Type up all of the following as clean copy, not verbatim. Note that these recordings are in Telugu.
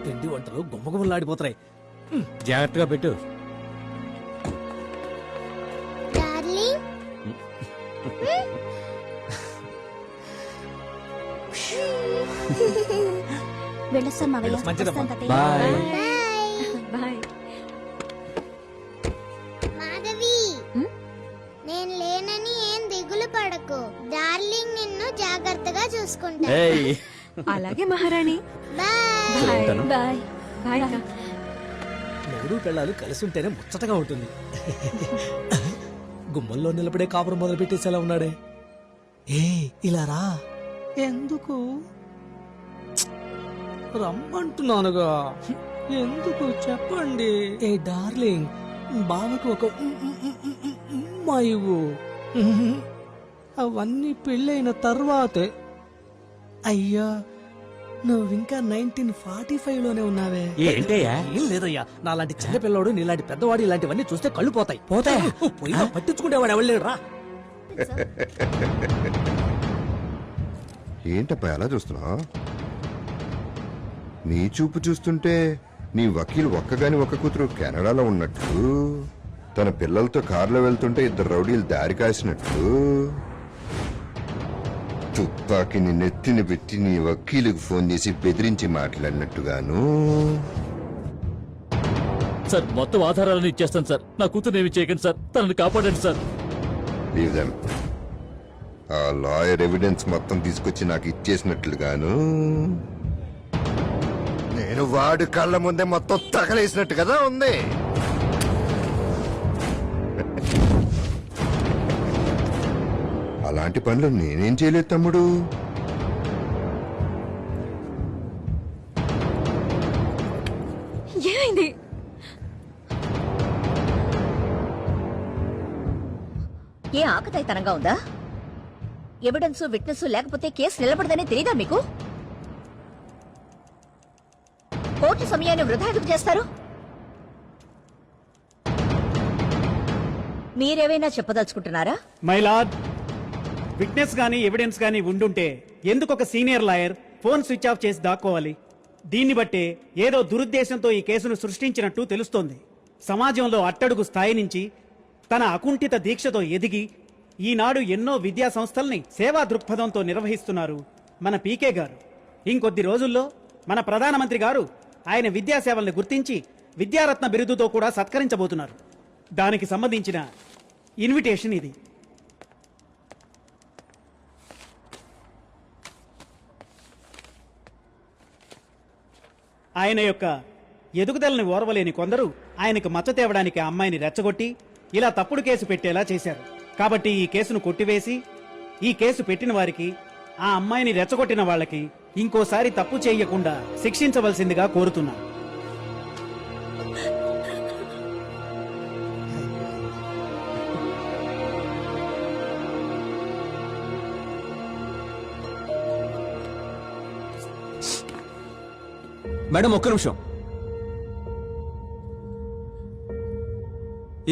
పిండి వంటలు గుమ్మగుమ్మలాడిపోతాయి. జాగ్రత్తగా పెట్టు. వెళ్ళొస్తాం మావయ్య. మంచిదమ్మా. వస్తాం తాతయ్య. బాయ్. బాయ్. మాధవి, నేను లేనని ఏం దిగులు పడకు. డార్లింగ్ నిన్ను జాగ్రత్తగా చూసుకుంటా. ఏయ్. అలాగే మహారాణి. బాయ్. ఉంటాను. Bye bye. మూడు పిల్లలు కలిసి ఉంటేనే ముచ్చటగా ఉంటుంది. గుమ్మల్లో నిలబడే కాపురం మొదలు పెట్టేసేలా ఉన్నాడే. ఏ ఇలా రా. ఎందుకు రమ్మంటున్నానుగా. ఎందుకు చెప్పండి. ఏ డార్లింగ్, బావకు ఒక ఉమ్మా ఇవ్వు. అవన్నీ పెళ్ళైన తర్వాతే. అయ్యా, నువ్వింకా 1945 లోనే ఉన్నావే. ఏంటయ్యా? ఏం లేదయ్యా, నాలాంటి చిన్న పిల్లోడు నీలాంటి పెద్దవాడు ఇలాంటివన్నీ చూస్తే కళ్ళు పోతాయి. పోయినా పట్టించుకుంటేవాడు ఎవరు రా. ఏంటప్పా ఎలా చూస్తున్నా? నీ చూపు చూస్తుంటే నీ వకీలు ఒక్కగాని ఒక్క కూతురు కెనడాలో ఉన్నట్టు, తన పిల్లలతో కారులో వెళ్తుంటే ఇద్దరు రౌడీలు దారి కాసినట్టు, తుపాకిని నెత్తిని పెట్టి నీ వకీలుకు ఫోన్ చేసి బెదిరించి మాట్లాడినట్టుగాను. సార్, మొత్తం ఆధారాలను ఇచ్చేస్తాను సార్. నా కూతురు ఏమి చేయకండి సార్. తనని కాపాడండి సార్. Leave them. ఆ లాయర్ ఎవిడెన్స్ మొత్తం తీసుకొచ్చి నాకు ఇచ్చేసినట్లుగాను, నేను వాడి కళ్ళ ముందే మొత్తం తగలేసినట్టు కదా ఉంది. అలాంటి పనులు నేనేం చేయలేదు తమ్ముడు. ఏమైంది? ఏ ఆకతాయితనంగా ఉందా? ఎవిడెన్స్ విట్నెస్ లేకపోతే కేసు నిలబడదని తెలీదా మీకు? కోర్టు సమయాన్ని వృధా ఎందుకు చేస్తారు? మీరేమైనా చెప్పదలుచుకుంటున్నారా? మై లార్డ్, విట్నెస్ గానీ ఎవిడెన్స్ గానీ ఉండుంటే ఎందుకు ఒక senior lawyer phone switch off చేసి దాక్కోవాలి? దీన్ని బట్టే ఏదో దురుద్దేశంతో ఈ కేసును సృష్టించినట్టు తెలుస్తోంది. సమాజంలో అట్టడుగు స్థాయి నుంచి తన అకుంఠిత దీక్షతో ఎదిగి ఈనాడు ఎన్నో విద్యా సంస్థల్ని సేవా దృక్పథంతో నిర్వహిస్తున్నారు మన పీకే గారు. ఇంకొద్ది రోజుల్లో మన ప్రధానమంత్రి గారు ఆయన విద్యాసేవల్ని గుర్తించి విద్యారత్న బిరుదుతో కూడా సత్కరించబోతున్నారు. దానికి సంబంధించిన ఇన్విటేషన్ ఇది. ఆయన యొక్క ఎదుగుదలని ఓర్వలేని కొందరు ఆయనకు మచ్చ తేవడానికి ఆ అమ్మాయిని రెచ్చగొట్టి ఇలా తప్పుడు కేసు పెట్టేలా చేశారు. కాబట్టి ఈ కేసును కొట్టివేసి ఈ కేసు పెట్టిన వారికి, ఆ అమ్మాయిని రెచ్చగొట్టిన వాళ్ళకి ఇంకోసారి తప్పు చేయకుండా శిక్షించవలసిందిగా కోరుతున్నాను. మేడం, ఒక్క నిమిషం.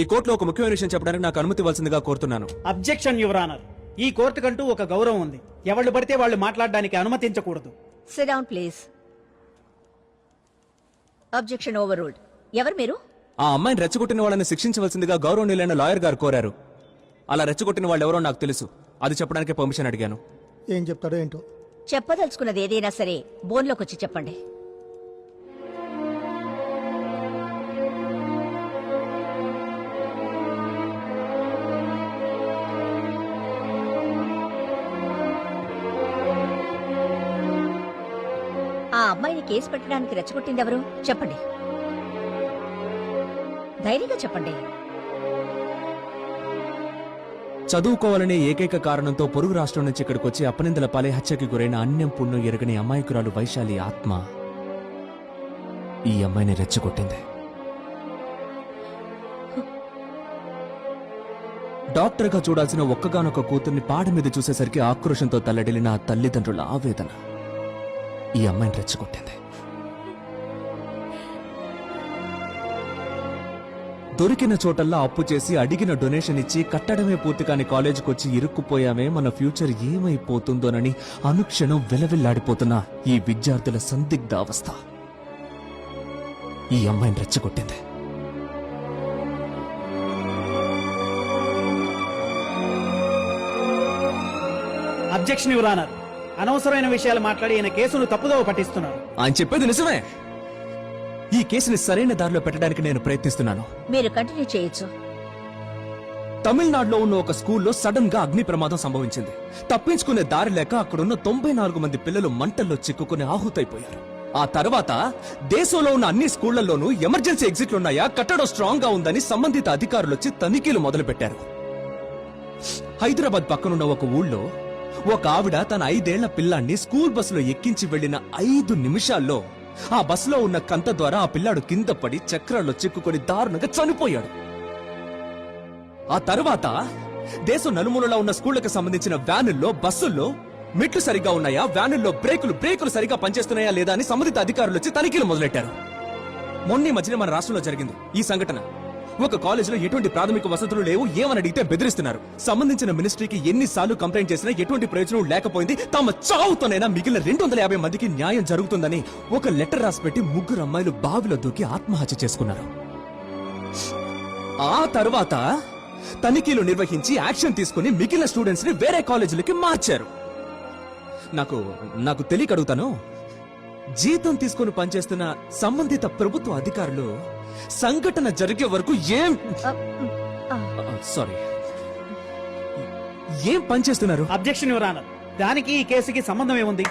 ఈ కోర్టులో ఒక ముఖ్యమైన విషయం చెప్పడానికి నాకు అనుమతి ఇవ్వాల్సిందిగా కోరుతున్నాను. Objection your honour. ఈ కోర్టుకంటూ ఒక గౌరవం ఉంది. ఎవళ్ళు పడితే వాళ్ళు మాట్లాడడానికి అనుమతించకూడదు. Sit down please. Objection overruled. ఎవరు మీరు? ఆ అమ్మాయిని రెచ్చగొట్టిన వాళ్ళని శిక్షించవలసిందిగా గౌరవనీయులైన లాయర్ గారు కోరారు. అలా రెచ్చగొట్టిన వాళ్ళు ఎవరో నాకు తెలుసు. అది చెప్పడానికి పర్మిషన్ అడిగాను. ఏం చెప్తాడో ఏంటో. చెప్పదలుచుకున్నది ఏదైనా సరే బోన్లోకి వచ్చి చెప్పండి. ఆ అమ్మాయిని కేసు పెట్టడానికి రెచ్చగొట్టింది ఎవరు? చెప్పండి, ధైర్యంగా చెప్పండి. చదువుకోవాలనే ఏకైక కారణంతో పొరుగు రాష్ట్రం నుంచి ఇక్కడికి వచ్చి అపనిందల పాలే హత్యకి గురైన అన్యం పుణ్యం ఎరగని అమాయకురాలు వైశాలి ఆత్మ ఈ అమ్మాయిని రెచ్చగొట్టింది. డాక్టర్గా చూడాల్సిన ఒక్కగానొక్క కూతుర్ని పాడ మీద చూసేసరికి ఆక్రోషంతో తల్లడిల్లిన ఆ తల్లిదండ్రుల ఆవేదన ఈ అమ్మాయిని రెచ్చగొట్టింది. దొరికిన చోటల్లా అప్పు చేసి అడిగిన డొనేషన్ ఇచ్చి కట్టడమే పూర్తి కాని కాలేజీకి వచ్చి ఇరుక్కుపోయామే, మన ఫ్యూచర్ ఏమైపోతుందోనని అనుక్షణం వెలవెల్లాడిపోతున్న ఈ విద్యార్థుల సందిగ్ధ అవస్థ ఈ అమ్మాయిని రెచ్చగొట్టింది. Objection your honour. అనవసరమైన విషయాలు మాట్లాడి ఈయన కేసును తప్పుదోవ పట్టిస్తున్నారు. ఆయన చెప్పేది నిజమే. ఈ కేసుని సరైన దారిలో పెట్టడానికి నేను ప్రయత్నిస్తున్నాను. మీరు కంటిన్యూ చేయొచ్చు. తమిళనాడులో ఉన్న ఒక స్కూల్లో సడన్ గా అగ్ని ప్రమాదం సంభవించింది. తప్పించుకునే దారి లేక అక్కడున్న 94 మంది పిల్లలు మంటల్లో చిక్కుకుని ఆహుతైపోయారు. ఆ తర్వాత దేశంలో ఉన్న అన్ని స్కూళ్లలోనూ ఎమర్జెన్సీ ఎగ్జిట్లున్నాయా, కట్టడం స్ట్రాంగ్ గా ఉందని సంబంధిత అధికారులు వచ్చి తనిఖీలు మొదలుపెట్టారు. హైదరాబాద్ పక్కనున్న ఒక ఊళ్ళో ఒక ఆవిడ తన 5 ఏళ్ల పిల్లాన్ని స్కూల్ బస్సులో ఎక్కించి వెళ్లిన 5 నిమిషాల్లో ఆ బస్సులో ఉన్న కంత ద్వారా ఆ పిల్లాడు కింద పడి చక్రాల్లో చిక్కుకొని దారుణంగా చనిపోయాడు. ఆ తర్వాత దేశం నలుమూలలో ఉన్న స్కూళ్లకు సంబంధించిన వ్యానుల్లో, బస్సుల్లో మెట్లు సరిగా ఉన్నాయా, వ్యానుల్లో బ్రేకులు సరిగా పనిచేస్తున్నాయా లేదా అని సంబంధిత అధికారులు వచ్చి తనిఖీలు మొదలెట్టారు. మొన్న మధ్యన మన రాష్ట్రంలో జరిగింది ఈ సంఘటన. ఒక కాలేజీలో ఎటువంటి ప్రాథమిక వసతులు లేవు, ఏమని అడిగితే బెదిరిస్తున్నారు. సంబంధించిన మినిస్ట్రీకి ఎన్నిసార్లు కంప్లైంట్ చేసినా ఎటువంటి ప్రయోజనం లేకపోయింది. తమ చావుతోనైనా మిగిలిన 250 మందికి న్యాయం జరుగుతుందని ఒక లెటర్ రాసి పెట్టి 3 అమ్మాయిలు బావిలో దూకి ఆత్మహత్య చేసుకున్నారు. ఆ తర్వాత తనిఖీలు నిర్వహించి యాక్షన్ తీసుకుని మిగిలిన స్టూడెంట్స్ ని వేరే కాలేజీలకి మార్చారు. నాకు తెలియక అడుగుతాను, జీతం తీసుకుని పనిచేస్తున్న సంబంధిత ప్రభుత్వ అధికారులు సంఘటన జరిగే వరకు ఏం పనిచేస్తున్నారు? Objection your honour. దానికి ఈ కేసుకి సంబంధం ఏముంది?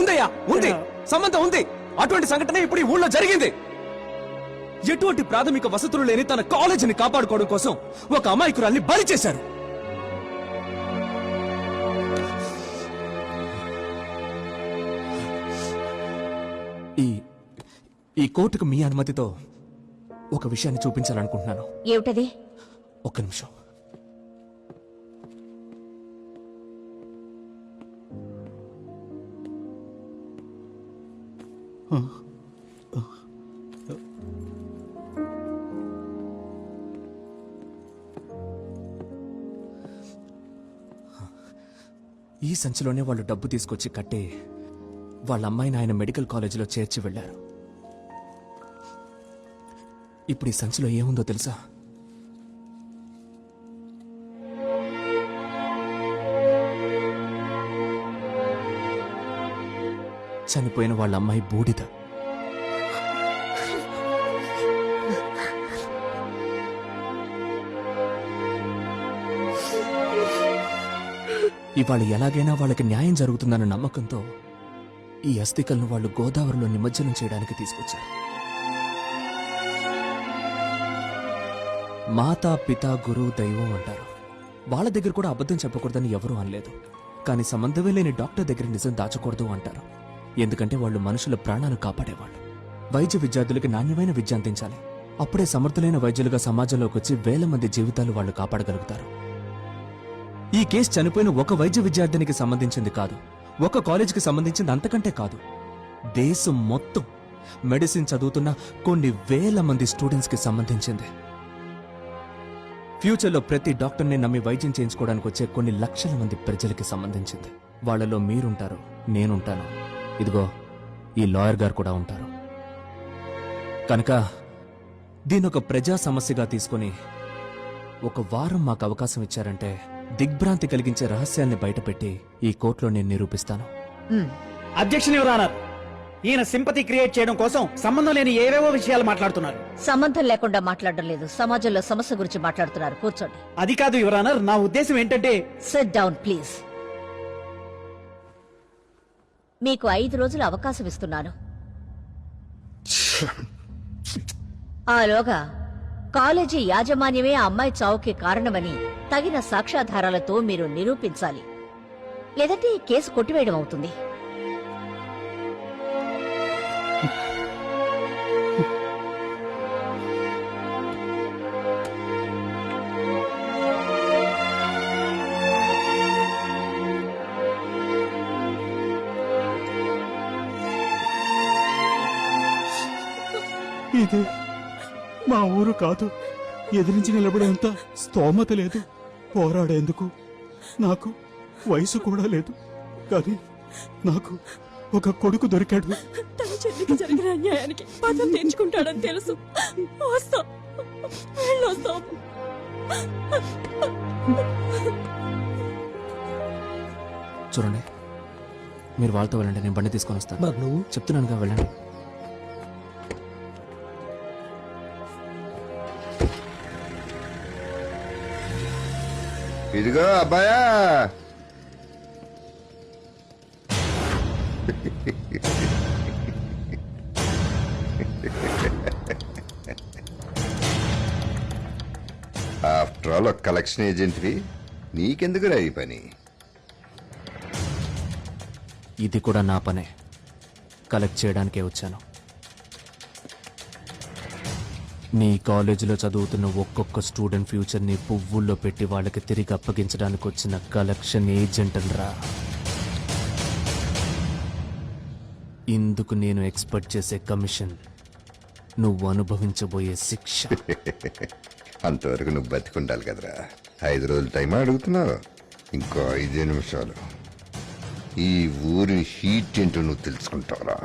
ఉందయ్యా, ఉంది, సంబంధం ఉంది. అటువంటి సంఘటన ఇప్పుడు ఈ ఊళ్ళో జరిగింది. ఎటువంటి ప్రాథమిక వసతులు లేని తన కాలేజీని కాపాడుకోవడం కోసం ఒక అమాయకురాల్ని బలి చేశారు. ఈ కోర్టుకు మీ అనుమతితో ఒక విషయాన్ని చూపించాలనుకుంటున్నాను. ఏమిటది? ఒక్క నిమిషం. ఈ సంచిలోనే వాళ్ళు డబ్బు తీసుకొచ్చి కట్టి వాళ్ళ అమ్మాయిని ఆయన మెడికల్ కాలేజీలో చేర్చి వెళ్లారు. ఇప్పుడు ఈ సంచిలో ఏముందో తెలుసా? చనిపోయిన వాళ్ళ అమ్మాయి బూడిద. ఇవాళ ఎలాగైనా వాళ్ళకి న్యాయం జరుగుతుందన్న నమ్మకంతో ఈ అస్థికలను వాళ్ళు గోదావరిలో నిమజ్జనం చేయడానికి తీసుకొచ్చారు. మాతా, పిత, గురువు, దైవం అంటారు. వాళ్ళ దగ్గర కూడా అబద్ధం చెప్పకూడదని ఎవరూ అనలేదు. కానీ సంబంధమే లేని డాక్టర్ దగ్గర నిజం దాచకూడదు అంటారు. ఎందుకంటే వాళ్ళు మనుషుల ప్రాణాలు కాపాడేవాళ్ళు. వైద్య విద్యార్థులకి నాణ్యమైన విద్య అందించాలి. అప్పుడే సమర్థులైన వైద్యులుగా సమాజంలోకి వచ్చి వేల మంది జీవితాలు వాళ్ళు కాపాడగలుగుతారు. ఈ కేసు చనిపోయిన ఒక వైద్య విద్యార్థినికి సంబంధించింది కాదు, ఒక కాలేజీకి సంబంధించింది అంతకంటే కాదు. దేశం మొత్తం మెడిసిన్ చదువుతున్న కొన్ని వేల మంది స్టూడెంట్స్ కి సంబంధించింది. ఫ్యూచర్లో ప్రతి డాక్టర్ని నమ్మి వైద్యం చేయించుకోవడానికి వచ్చే కొన్ని లక్షల మంది ప్రజలకి సంబంధించింది. వాళ్ళలో మీరుంటారు, నేనుంటాను, ఇదిగో ఈ లాయర్ గారు కూడా ఉంటారు. కనుక దీనొక ప్రజా సమస్యగా తీసుకుని 1 వారం మాకు అవకాశం ఇచ్చారంటే దిగ్భ్రాంతి కలిగించే రహస్యాల్ని బయటపెట్టి ఈ కోర్టులో నేను నిరూపిస్తాను. Objection your honour. ఈయన సింపతి క్రియేట్ చేయడం కోసం సంబంధం లేని ఏవేవో విషయాలు మాట్లాడుతున్నారు. సంబంధం లేకుండా మాట్లాడడం లేదు, సమాజంలో సమస్య గురించి మాట్లాడుతున్నారు. కూర్చోండి. అది కాదు యువర్ ఆనర్, నా ఉద్దేశం ఏంటంటే సిట్ డౌన్ ప్లీజ్. మీకు 5 రోజుల అవకాశం ఇస్తున్నాను. ఆలోగా కాలేజీ యాజమాన్యమే ఆ అమ్మాయి చావుకి కారణమని తగిన సాక్ష్యాధారాలతో మీరు నిరూపించాలి. లేదంటే ఈ కేసు కొట్టివేయడం అవుతుంది. ఇది మా ఊరు కాదు. ఎదిరించి నిలబడేంత స్తోమత లేదు. పోరాడేందుకు నాకు వయసు కూడా లేదు. కానీ నాకు ఒక కొడుకు దొరికాడు. చెల్లికి జరిగిన అన్యాయానికి పదం తెచ్చుకుంటాడని తెలుసు. వస్తాం, వెళ్ళొస్తాం. చూడండి, మీరు వాళ్ళతో వెళ్ళండి, నేను బండి తీసుకొని వస్తాను. మరి నువ్వు చెప్తున్నానుగా, వెళ్ళండి. ఇదిగో అబ్బాయా, ఆఫ్టర్ ఆల్ ఒక కలెక్షన్ ఏజెంట్వి, నీకెందుకు ఈ పని? ఇది కూడా నా పనే, కలెక్ట్ చేయడానికే వచ్చాను. నీ కాలేజీలో చదువుతున్న ఒక్కొక్క స్టూడెంట్ ఫ్యూచర్ ని పువ్వుల్లో పెట్టి వాళ్ళకి తిరిగి అప్పగించడానికి వచ్చిన కలెక్షన్ ఏజెంట్ రా. ఇందుకు నేను ఎక్స్పెక్ట్ చేసే కమిషన్ నువ్వు అనుభవించబోయే శిక్ష. అంతవరకు నువ్వు బతికుండాలి కదరా. 5 రోజులు టైం అడుగుతున్నావు, ఇంకో 5 నిమిషాలు ఈ ఊరి హీట్ ఏంటో నువ్వు తెలుసుకుంటావురా.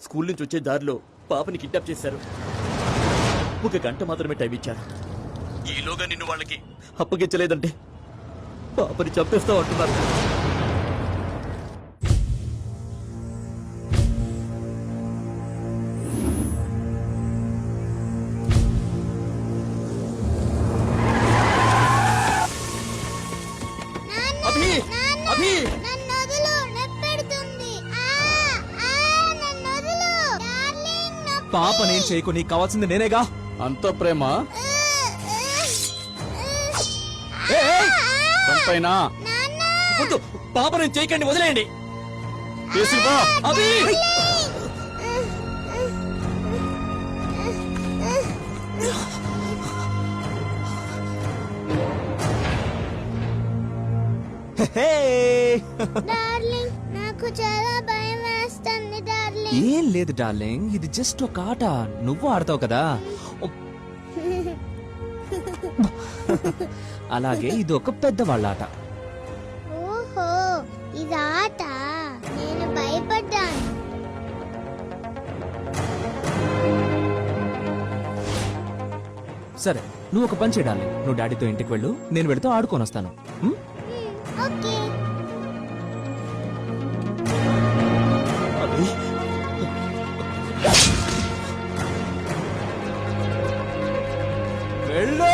స్కూల్ నుంచి వచ్చే దారిలో పాపని కిడ్నాప్ చేశారు. 1 గంట మాత్రమే టైం ఇచ్చారు. ఈలోగా నిన్ను వాళ్ళకి అప్పగించలేదంటే పాపని చంపేస్తావు అంటున్నారు. నాన్న, నాన్న, నన్ను వదులు, నొప్పెడుతుంది. నన్ను వదులు. డార్లింగ్, నొప్పి. పాప నేను చేయకు, నీకు కావాల్సింది నేనేగా. అంత ప్రేమ నాన్న, వద్దు, పాప నేను చేయకండి, వదిలేయండి. అభి! డార్లింగ్, నాకు చాలా భయం ఏం లేదు డార్లింగ్, ఇది జస్ట్ ఒక ఆట. నువ్వు ఆడతావు కదా. అలాగే ఇది ఒక పెద్దవాళ్ళ ఆట. ఓహో ఇది ఆట. నేను భయపడ్డాను. సరే, నువ్వు ఒక పని చేయాలి. నువ్వు డాడీతో ఇంటికి వెళ్ళు, నేను వెళుతూ ఆడుకొని వస్తాను. ఉం? ఓకే. అభి వెళ్ళు.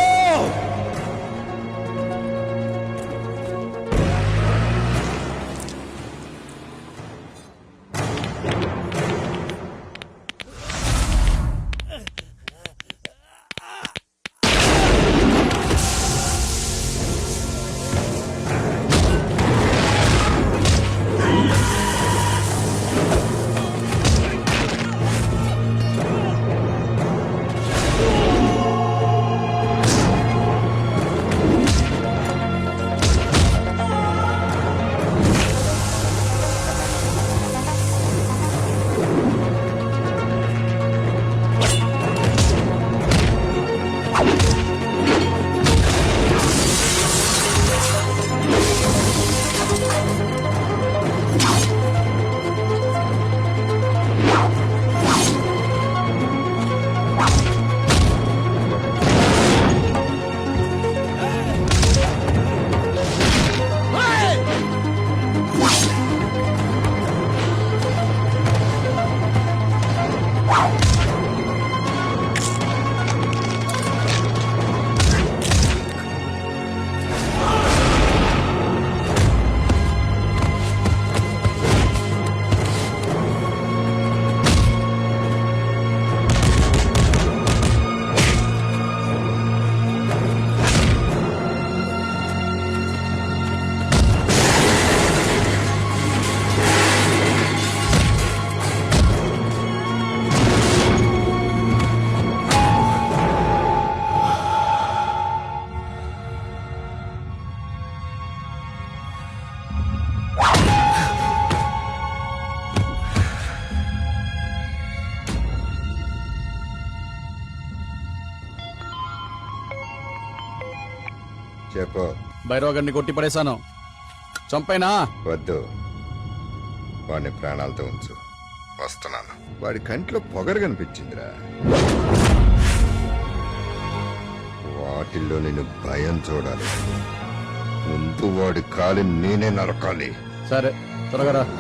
చెప్పు. భైరవ గారిని కొట్టి పడేశాను. చంపైనా? వద్దు, వాడిని ప్రాణాలతో ఉంచు. వస్తున్నాను. వాడి కంట్లో పొగరు కనిపించిందిరా. వాటిల్లో నేను భయం చూడాలి. ముందు వాడి కాలి నేనే నరకాలి. సరే, త్వరగా రా.